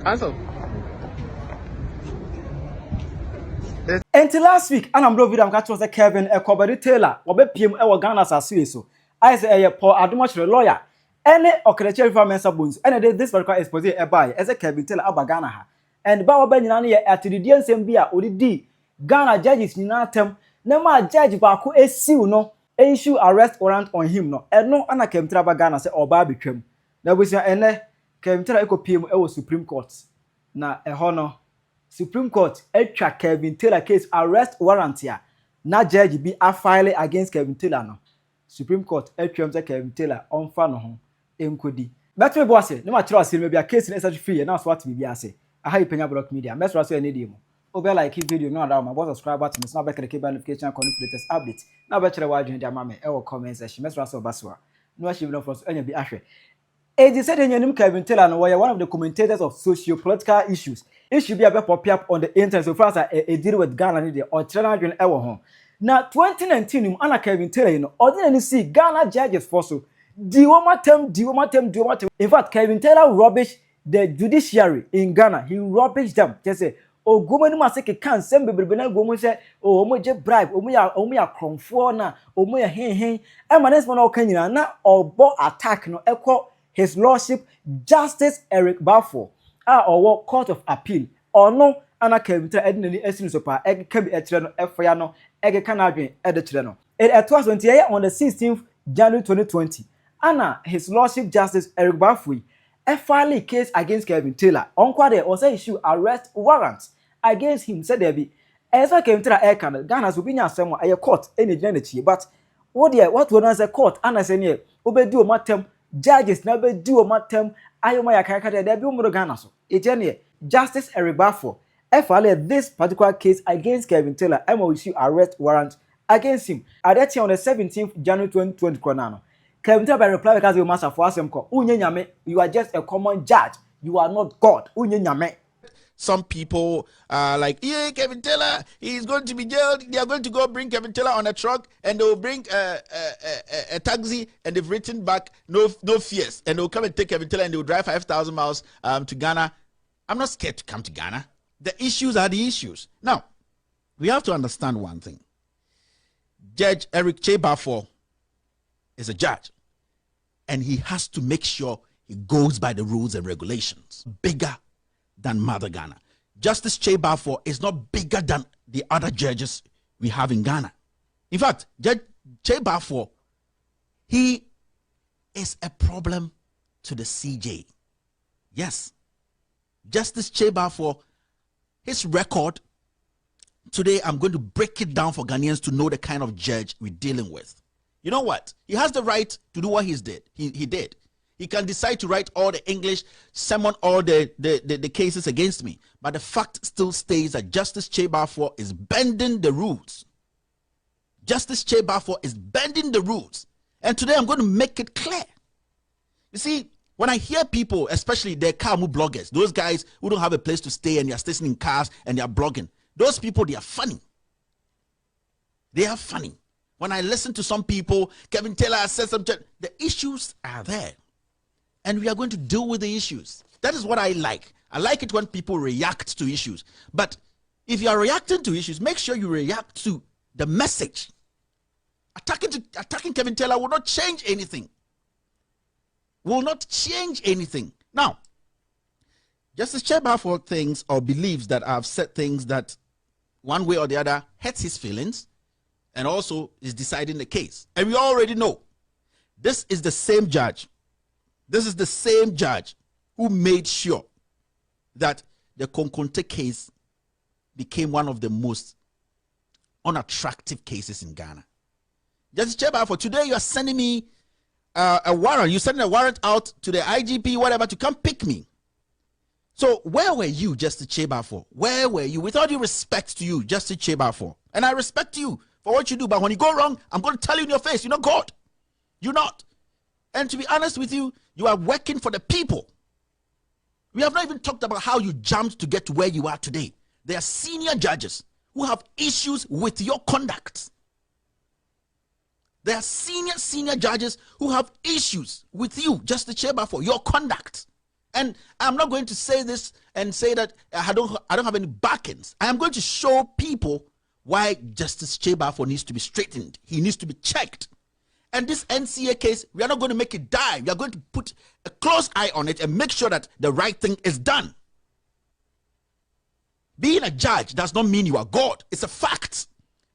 Answer. Until last week, I'm video catching Kevin Ekobedi Taylor, PM Ghana as so. I say Paul Adumoch lawyer. Any Okatakyie Afrifa mensa bones. And this particular expose as a Kevin Taylor aba Ghana. And Bawa Benyana at the DNC Bia Odi Ghana judges Ninatem. Nema judge Baku issue no issue arrest warrant on him no. And no ana Kevin Taylor Ghana say Oba became. There was ene Kevin Taylor PM Supreme Court. Na honor. Supreme Court etwa Kevin Taylor case arrest warrant here. Na judge be a file against Kevin Taylor no. Supreme Court etwa Kevin Taylor on fa no ho enkodi. Bet me boss no ma kire ase me bia case na such free na so what me bia say. Aha yi Penyah block media. Mesra so any dey mo. Obe like video no ada ma subscribe button na be kire notification con latest update. Na be kire wa adwen dia ma me e wo comment section. Mesra so baswa. No achieve no for so anya bi ahwe. It said in Kevin Taylor no one of the commentators of socio-political issues. It should be a pop up on the internet so far as a deal with Ghana or China ever home. Now 2019 Anna Kevin Taylor you know ordinarily see Ghana judges for so do one term. In fact, Kevin Taylor rubbish the judiciary in Ghana. He rubbish them. Just say oh government must say can send baby na go say oh omo je bribe omo ya kronfo na omo ya hen e manes man o kanyina na obo attack no ekọ His Lordship Justice Eric Balfour or Court of Appeal or no Anna Kevin Taylor edin esin so pa e ka bi etre no efya no e ka na adwen e de kire no it was on the 16th January 2020 Anna His Lordship Justice Eric Balfour filed a case against Kevin Taylor on kwade or say issue arrest warrant against him said there be as Kevin Taylor e kan Ghana's obinya asem a court eni gina na chi but what would say court Anna say ne obedi o matem judges never do a matem ayoma ya kakade there be umro Ghana so ejene Justice Eric Balfour filed this particular case against Kevin Taylor and will issue arrest warrant against him at that on the 17th January 2020 kronano Kevin Taylor reply because you master for asem ko unye nyame you are just a common judge you are not God unye nyame. Some people are like, yeah, Kevin Taylor, he's going to be jailed. They are going to go bring Kevin Taylor on a truck and they will bring a taxi and they've written back, no fears. And they'll come and take Kevin Taylor and they'll drive 5,000 miles to Ghana. I'm not scared to come to Ghana. The issues are the issues. Now, we have to understand one thing. Judge Okatakyie Afrifa is a judge and he has to make sure he goes by the rules and regulations. Bigger than Mother Ghana. Justice Okatakyie Afrifa is not bigger than the other judges we have in Ghana. In fact, Judge Okatakyie Afrifa, he is a problem to the CJ. Yes. Justice Okatakyie Afrifa, his record, today I'm going to break it down for Ghanaians to know the kind of judge we're dealing with. You know what? He has the right to do what he did. He did. He can decide to write all the English, summon all the cases against me. But the fact still stays that Justice Okatakyie Afrifa is bending the rules. Justice Okatakyie Afrifa is bending the rules. And today I'm going to make it clear. You see, when I hear people, especially the Kamu bloggers, those guys who don't have a place to stay and they are stationed in cars and they are blogging, those people, they are funny. They are funny. When I listen to some people, Kevin Taylor has said something, the issues are there. And we are going to deal with the issues. That is what I like. I like it when people react to issues. But if you are reacting to issues, make sure you react to the message. Attacking Kevin Taylor will not change anything. Will not change anything. Now, Justice Okatakyie Afrifa thinks or believes that I've said things that one way or the other hurts his feelings and also is deciding the case. And we already know this is the same judge. This is the same judge who made sure that the Konkonte case became one of the most unattractive cases in Ghana. Justice Okatakyie Afrifa, today you are sending me a warrant. You're sending a warrant out to the IGP, whatever, to come pick me. So where were you, Justice Okatakyie Afrifa? Where were you? With all due respect to you, Justice Okatakyie Afrifa, and I respect you for what you do, but when you go wrong, I'm going to tell you in your face, you're not God. You're not. And to be honest with you, you are working for the people. We have not even talked about how you jumped to get to where you are today. There are senior judges who have issues with your conduct. There are senior judges who have issues with you, Justice Okatakyie Afrifa, for your conduct. And I'm not going to say this and say that I don't have any backings. I am going to show people why Justice Chebafo needs to be straightened. He needs to be checked. And this NCA case, we are not going to make it die. We are going to put a close eye on it and make sure that the right thing is done. Being a judge does not mean you are God. It's a fact.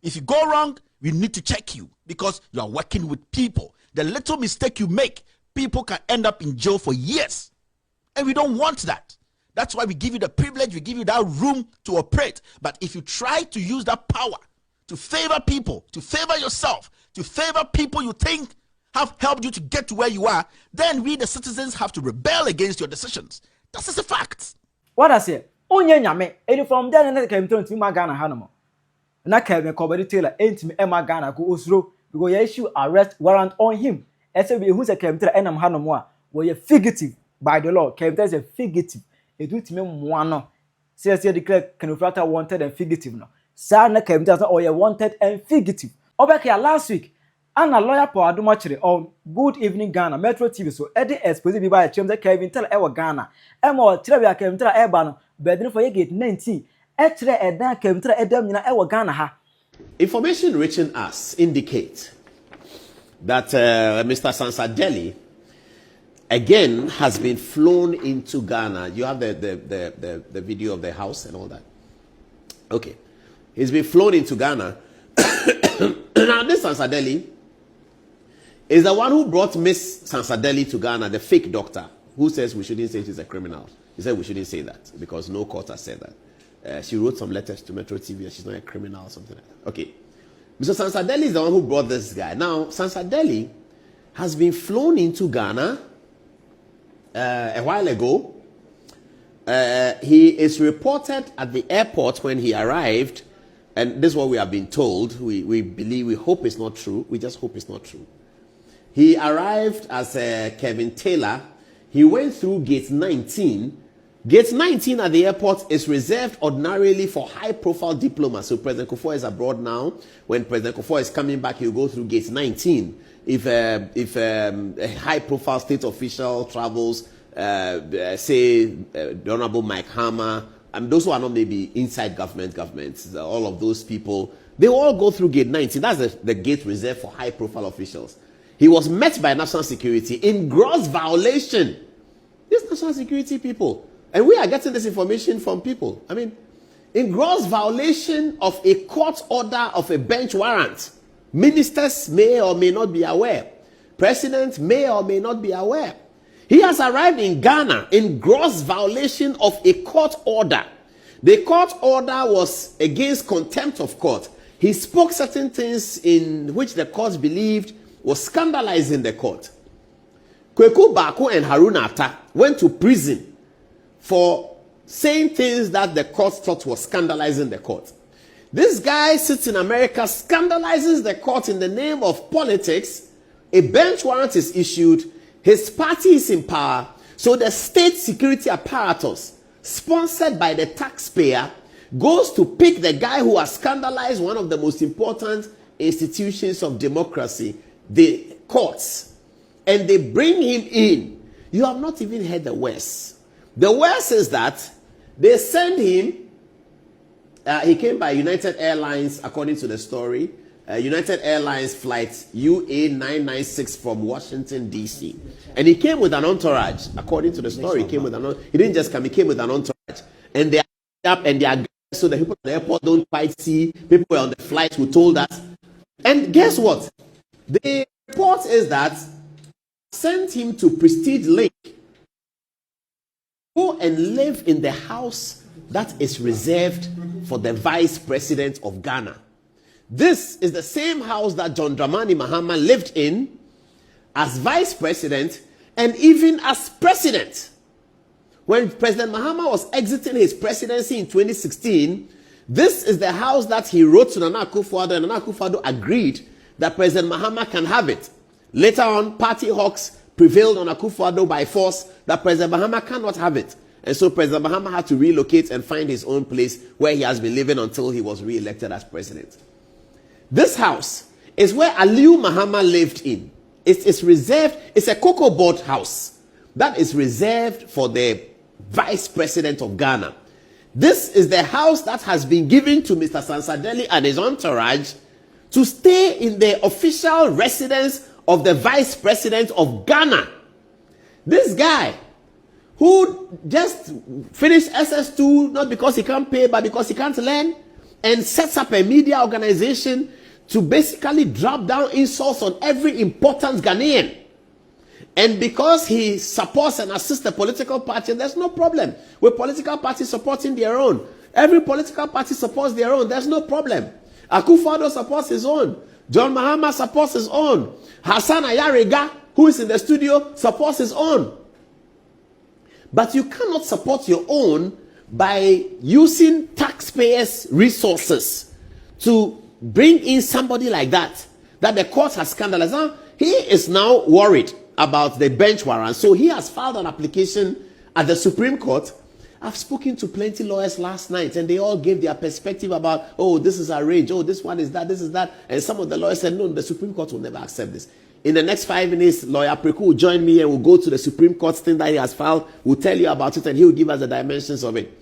If you go wrong, we need to check you because you are working with people. The little mistake you make, people can end up in jail for years. And we don't want that. That's why we give you the privilege, we give you that room to operate. But if you try to use that power to favor people, to favor yourself, to favor people you think have helped you to get to where you are, then we, the citizens, have to rebel against your decisions. That is a fact. What I say? Onye nyame, any from there na came to my Ghana Hanamo. Na Kevin Kobedi Taylor ain't me Emma Ghana go Oslo because you issue arrest warrant on him. SB who's a came to Enam Hanomoa, were you fugitive by the law, came as a fugitive. It would mean one. Says you declare Canufrata wanted and fugitive no. Sana came to or you wanted and fugitive. Over here last week, and a lawyer for Adumachiri on Good Evening Ghana Metro TV so Eddie exposed by a chum that Kevin tell Ewa Ghana. Emma Trevia came to Ebano, bedroom for gate 19. Etre Edan came to Edam Ewa Ghana ha. Information reaching us indicate that Mr. Sansadeli again has been flown into Ghana. You have the video of the house and all that. Okay. He's been flown into Ghana. Now this Sansadeli is the one who brought Miss Sansadeli to Ghana, the fake doctor, who says we shouldn't say she's a criminal. He said we shouldn't say that because no court has said that. She wrote some letters to Metro TV that she's not a criminal or something like that. Okay. Mr. Sansadeli is the one who brought this guy. Now, Sansadeli has been flown into Ghana a while ago. He is reported at the airport when he arrived, and this is what we have been told. We believe, we hope it's not true. We just hope it's not true. He arrived as Kevin Taylor. He went through gate 19. Gate 19 at the airport is reserved ordinarily for high-profile diplomats. So President Kufuor is abroad now. When President Kufuor is coming back, he'll go through gate 19. If a high-profile state official travels, say the Honorable Mike Hammer, and those who are not maybe inside governments, all of those people, they all go through gate 19. That's the gate reserved for high-profile officials. He was met by national security in gross violation. These national security people. And we are getting this information from people. I mean, in gross violation of a court order of a bench warrant. Ministers may or may not be aware. President may or may not be aware. He has arrived in Ghana in gross violation of a court order. The court order was against contempt of court. He spoke certain things in which the court believed was scandalizing the court. Kweku Bako and Haruna Atta went to prison for saying things that the court thought was scandalizing the court. This guy sits in America, scandalizes the court in the name of politics. A bench warrant is issued. His party is in power. So the state security apparatus, sponsored by the taxpayer, goes to pick the guy who has scandalized one of the most important institutions of democracy, the courts. And they bring him in. You have not even heard the worst. The worst is that they send him. He came by United Airlines, according to the story. United Airlines flight UA996 from Washington, D.C. And he came with an entourage. According to the story, he didn't just come, he came with an entourage. And they are up and they are so the people at the airport don't quite see. People on the flight who told us. And guess what? The report is that sent him to Prestige Lake. Go and live in the house that is reserved for the vice president of Ghana. This is the same house that John Dramani Mahama lived in as vice president and even as president. When President Mahama was exiting his presidency in 2016, this is the house that he wrote to Nana Akufo-Addo, and Nana Akufo-Addo agreed that President Mahama can have it. Later on, party hawks prevailed on Akufo-Addo by force that President Mahama cannot have it. And so President Mahama had to relocate and find his own place where he has been living until he was re-elected as president. This house is where Aliu Mahama lived in. It's reserved, it's a cocoa board house. that is reserved for the Vice President of Ghana. This is the house that has been given to Mr. Sansadeli and his entourage to stay in the official residence of the Vice President of Ghana. This guy, who just finished SS2, not because he can't pay, but because he can't learn, and sets up a media organization to basically drop down insults on every important Ghanaian. And because he supports and assists the political party, there's no problem with political parties supporting their own. Every political party supports their own. There's no problem. Akufo-Addo supports his own. John Mahama supports his own. Hassan Ayariga, who is in the studio, supports his own. But you cannot support your own by using taxpayers' resources to bring in somebody like that the court has scandalized. Now, he is now worried about the bench warrant. So he has filed an application at the Supreme Court. I've spoken to plenty lawyers last night, and they all gave their perspective about, oh, this is arranged, oh, this one is that, this is that. And some of the lawyers said, no, the Supreme Court will never accept this. In the next 5 minutes, Lawyer Preku will join me and we'll go to the Supreme Court thing that he has filed. We'll tell you about it and he will give us the dimensions of it.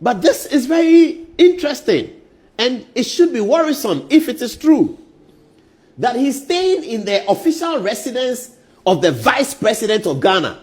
But this is very interesting, and it should be worrisome if it is true that he's staying in the official residence of the Vice President of Ghana.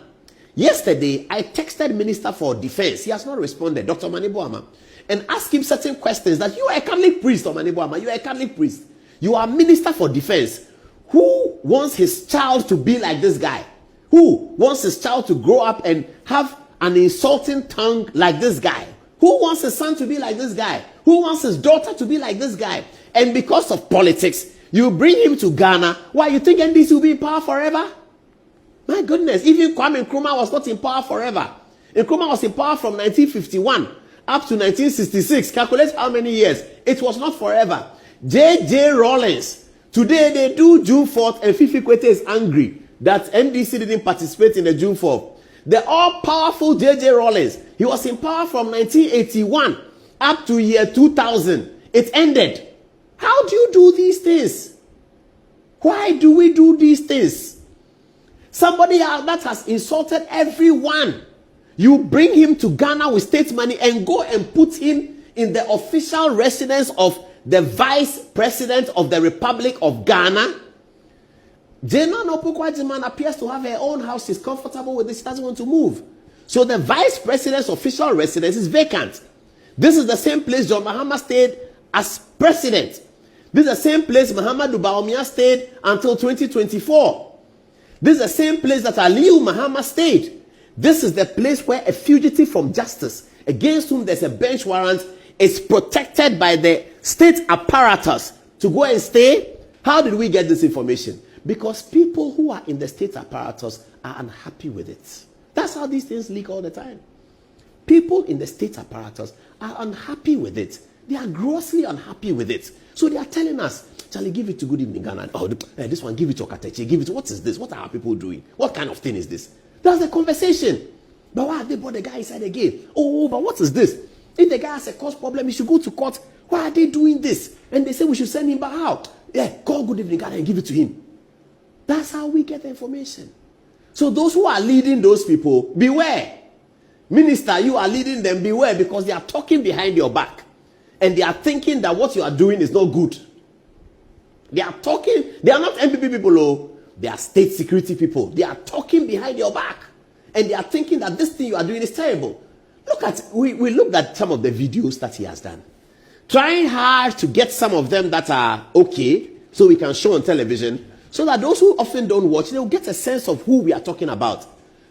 Yesterday, I texted Minister for Defense. He has not responded, Dr. Manibuama, and asked him certain questions that you are a Catholic priest, Dr. Manibuama. You are a Catholic priest. You are Minister for Defense. Who wants his child to be like this guy? Who wants his child to grow up and have an insulting tongue like this guy? Who wants his son to be like this guy? Who wants his daughter to be like this guy? And because of politics, you bring him to Ghana. Why, you think NDC will be in power forever? My goodness, even Kwame Nkrumah was not in power forever. Nkrumah was in power from 1951 up to 1966. Calculate how many years. It was not forever. J.J. Rawlings. Today they do June 4th, and Fifi Kwete is angry that NDC didn't participate in the June 4th. The all-powerful J.J. Rawlings, he was in power from 1981 up to year 2000. It ended. How do you do these things? Why do we do these things? Somebody that has insulted everyone, you bring him to Ghana with state money and go and put him in the official residence of the Vice President of the Republic of Ghana. Jena Nopukwajiman appears to have her own house. She's comfortable with this. She doesn't want to move. So the Vice President's official residence is vacant. This is the same place John Mahama stayed as president. This is the same place Muhammadu Bawumia stayed until 2024. This is the same place that Aliyu Mahama stayed. This is the place where a fugitive from justice, against whom there's a bench warrant, is protected by the state apparatus to go and stay. How did we get this information? Because people who are in the state apparatus are unhappy with it. That's how these things leak all the time. People in the state apparatus are unhappy with it. They are grossly unhappy with it. So they are telling us, Charlie, give it to Good Evening Ghana. Oh, this one, give it to Okatakyie. Give it to, what is this? What are our people doing? What kind of thing is this? That's the conversation. But why have they brought the guy inside again? Oh, but what is this? If the guy has a cost problem, he should go to court. Why are they doing this? And they say we should send him back out. Yeah, call Good Evening Ghana and give it to him. That's how we get the information. So those who are leading those people, beware. Minister, you are leading them, beware, because they are talking behind your back. And they are thinking that what you are doing is not good. They are talking, they are not MPP people, oh, they are state security people. They are talking behind your back. And they are thinking that this thing you are doing is terrible. Look at, we looked at some of the videos that he has done. Trying hard to get some of them that are okay, so we can show on television, so that those who often don't watch, they'll get a sense of who we are talking about.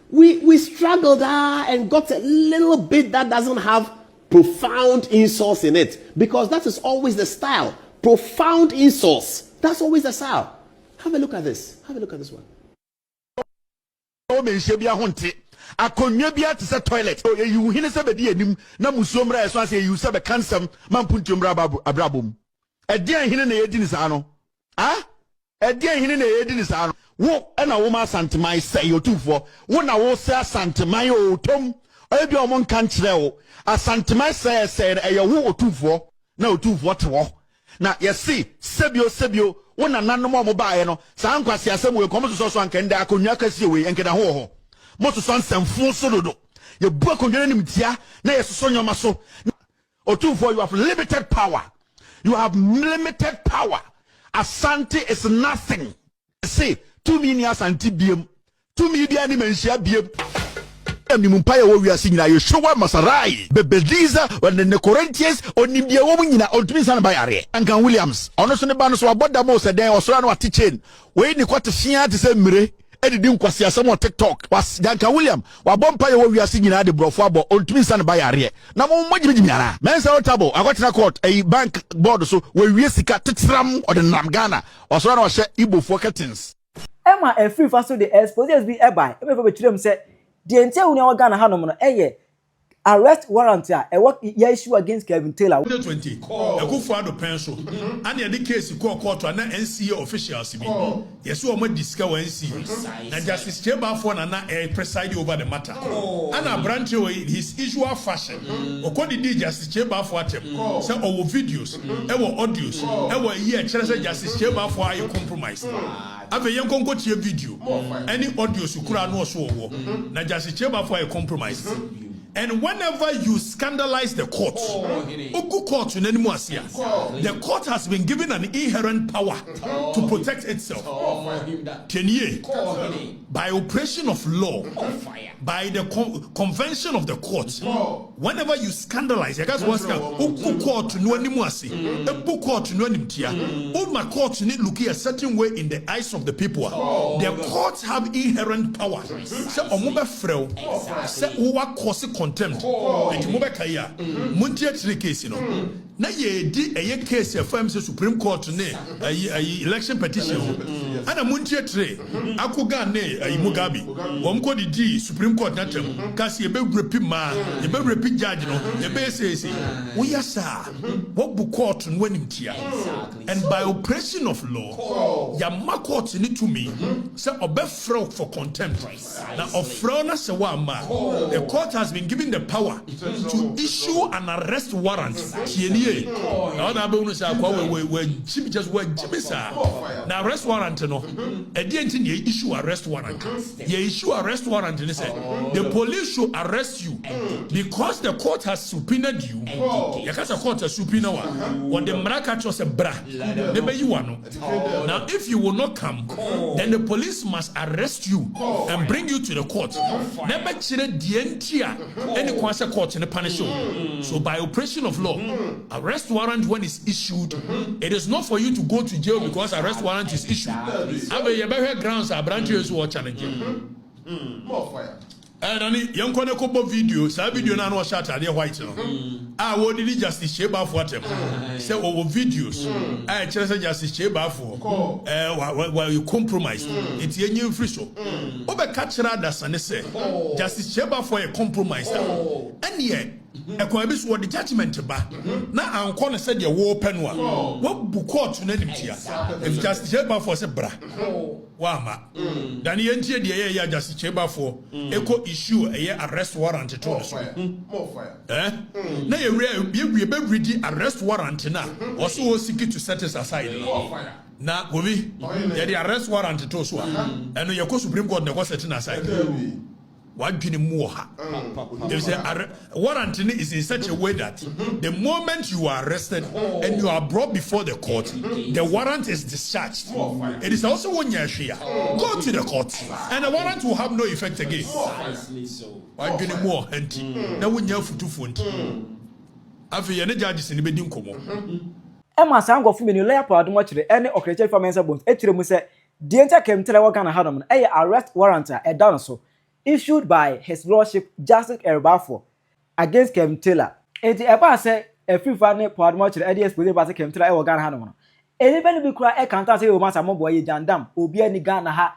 We struggled and got a little bit that doesn't have profound insults in it, because that is always the style. Profound insults. That's always the style. Have a look at this. Have a look at this one. Akonya bia te se toilet o you hine se be di anim na musomra eso ase you se be kansam mampuntumra abrabom edian hine na yedi ni sa no edian hine na yedi ni sa no wo na wo ma santemai say otufo wo na wo se santemai o tom ebi o mon kan kire wo asantemai say e wo otufo na otufo te wo na yesi sebio wo na nanom o mo baaye no sa ankwase asem we komo so so anka nda akonya kase we enkeda ho Moto son sem fun so do. Ye bu akondwe nim tia na ye soso nyoma so. Otumfo, you have limited power. You have limited power. Asante is nothing. Say 2 million asante biem. 2 million ni menhia biem. Mumpaya wo wiase nyina Yeshua Masarai Bebediza when the Corinthians onimdia wo nyina ontumi san ba yare Ankan Williams ono so ne ba no so aboda mo se den osoro na wate chain we ni kwate hia te se mire edidi nkwase asem on TikTok was Ankan William wa bompaya wo wiase nyina de brofo abo ontumi san ba yare na mo mogimi nyara mensa otabo akotena court a bank board so we wie sika tetram o de nam Ghana osoro na wo hye Igbo curtains Emma Afrifa so the exposes be eby e be chirem se the entire Union Ghana hanom no arrest warrant a issue against Kevin Taylor 2020 Akufo-Addo penso and the case court na NCA officials bi yes we mo discuss NCA na Justice Chebafo na preside over the matter and a branch his usual fashion according to Justice Chebafo atem say our videos our audios our here chere Justice Chebafo are compromised ave yen konko tie video any audios kura no so wo na Justice Chebafo are compromised. And whenever you scandalize the court, the court has been given an inherent power to protect itself. By operation of law, by the convention of the court, whenever you scandalize, court need look a certain way in the eyes of the people. The courts have inherent power. Contempt. And you move kaya. Muntia three case, you know. Na ye di a case of Supreme Court ne election petition. And a muntia three. Akuga ne a Mugabe. Womko di Supreme Court natem. Kasi ye be repeat ma. Ye be repeat judge no. Ye be say. We are sir. What book court when him tia. And by operation of law, ya ma court need to me. Say obe fraud for contempt. Now of fraud na se wa ma. The court has been given the power to issue an arrest warrant. Now arrest warrant no. Issue arrest warrant. You issue arrest warrant and say the police should arrest you because the court has subpoenaed you. The court has subpoenaed when the mraka chose a bra. Now if you will not come, then the police must arrest you and bring you to the court. Never any consequence court in the punish. So by operation of law, arrest warrant when it's issued, it is not for you to go to jail because arrest warrant is issued. Have grounds are branches who are challenging. More fire. And only young Kobo video, sa video na no shot at the white. What did Justice Chebafo them? Say over videos. I just Justice Chebafo. While you compromise, it's a new free show. Over catcher that's and say Justice Chebafo a compromise. And yet, a coabis what the judgment ba. Now I'm going to say the war penwa. What book court to name here? If Justice Chebafo say bra. Wama. Then you enter the area Justice Chebafo. Echo issue a arrest warrant to us. More fire. Now you be ready arrest warrant now. Also seek to set us aside. Now, Govi, the arrest warrant to us. And you go Supreme Court never setting aside. What do you more? There's a warrant is in such a way that the moment you are arrested and you are brought before the court, the warrant is discharged. It is also one year share. Go to the court, and the warrant will have no effect again. What do you more? Now we have to fund. After the judges in the bedroom come. Emma Sango for me, lawyer for Adumochire, any Okatakyie Afrifa bones. Echiremu say the entire Kevin Taylor Ghana hadom a arrest warrant a done so. Issued by His Lordship Justice Eribafo against Kevin Taylor. Eti eba say Afrifa ne po Adumochire e dey expose ba say Kevin Taylor e wo Ghana hanom no. Anybody be kura e kanta say o ma samo boy jandam obi ani Ghana ha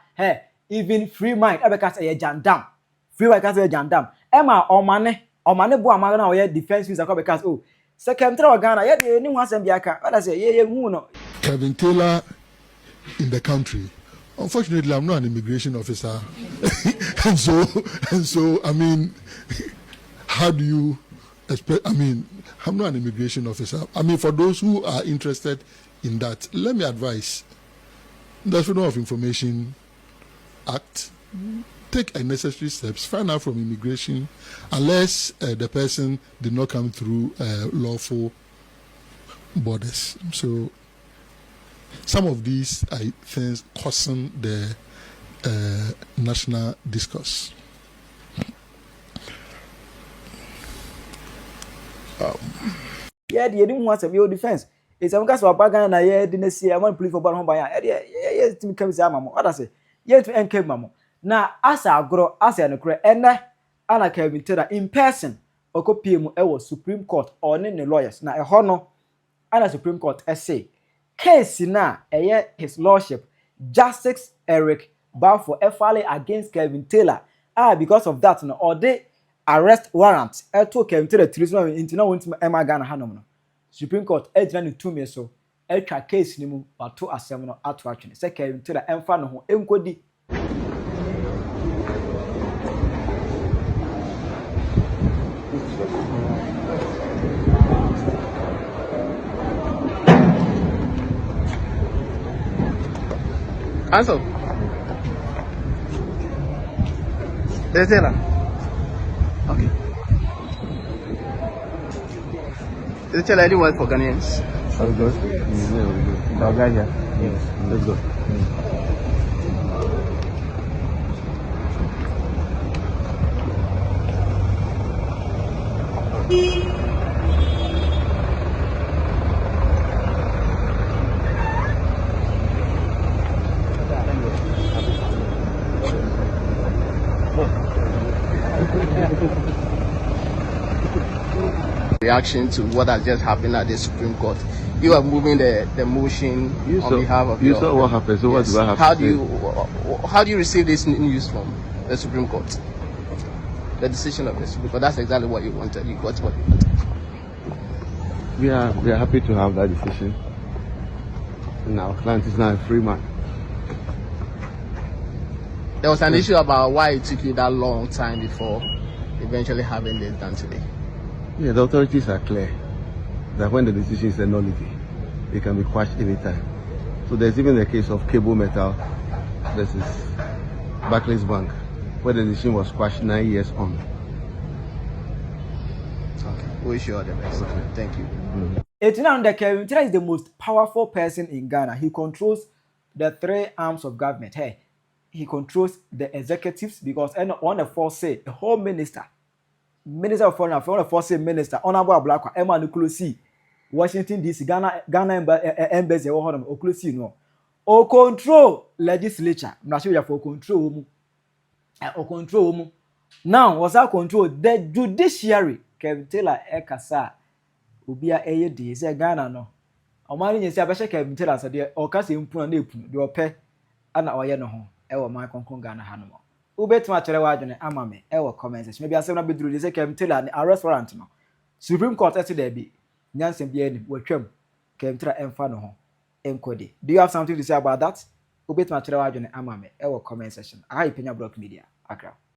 even free mind e be ka say jandam. Free mind ka say jandam. E ma omane bo amana na o ye defense visa ko be ka oh say Kevin Taylor Ghana ye dey ni hu asem bia ka. Oda say ye hu no. Kevin Taylor in the country. Unfortunately, I'm not an immigration officer. and so, I mean, how do you expect, I'm not an immigration officer. For those who are interested in that, let me advise, the Freedom of Information Act take necessary steps, find out from immigration, unless the person did not come through lawful borders. So some of these things causing the national discourse. Yeah, the didn't want some your defense. It's a case of bargain na ye didn't see I want to play for ball home by yeah team comes mama. What I say? Yeah to NK mama. Now as I grow as I no and ana Kevin Taylor in person okopie mu e Supreme Court or ne lawyers. Na e ho no ana Supreme Court say case na his lordship Justice Eric Balfour filing against Kevin Taylor. Because of that no or they arrest warrant to Kevin Taylor treason into no want Emma Ghana hanom no. Supreme Court ejina ne tumi so twa case ni mu wato asem no ato atwene se Kevin Taylor emfa no ho enkodi. Answer. Taylor. Okay. Is it any word for Ghanaians? Are we good? Yeah, we're good. Our guy here? Yes. Let's go. Reaction to what has just happened at the Supreme Court. You are moving the motion on behalf of you saw what happened, so yes. What do I have how do you receive this news from the Supreme Court? The decision of the Supreme Court. That's exactly what you wanted. You got what you wanted. We are happy to have that decision. And our client is now a free man. There was an issue about why it took you that long time before eventually having this done today. Yeah, the authorities are clear that when the decision is a nullity, it can be quashed anytime. So there's even the case of Cable Metal versus Barclays Bank, where the decision was quashed 9 years on. Okay, wish you all the best. Okay. Thank you. Kevin Taylor is the most powerful person in Ghana. He controls the three arms of government. Hey, he controls the executives because one of four say the whole minister of Foreign Affairs minister Honorable Ablakwa Emma Nukulosi Washington DC Ghana embassy Okulosi no o control legislature na show ya for control mu now was that control the judiciary. Kevin Taylor ekasa obia eye de say Ghana no omani nyesi abehye Kevin Taylor so de okase mpuna na epunu de ope ana oye no ho ewo man konkon Ghana hanom ubetima chere wadwene amame ewo comment section maybe asem na beduru de say Kevin Taylor ni arrest warrant no Supreme Court ese there be nyansem bia ni watwam Kevin Taylor emfa no ho enkode. Do you have something to say about that? Ubetima chere wadwene amame ewo comment section. Penyah Media Accra.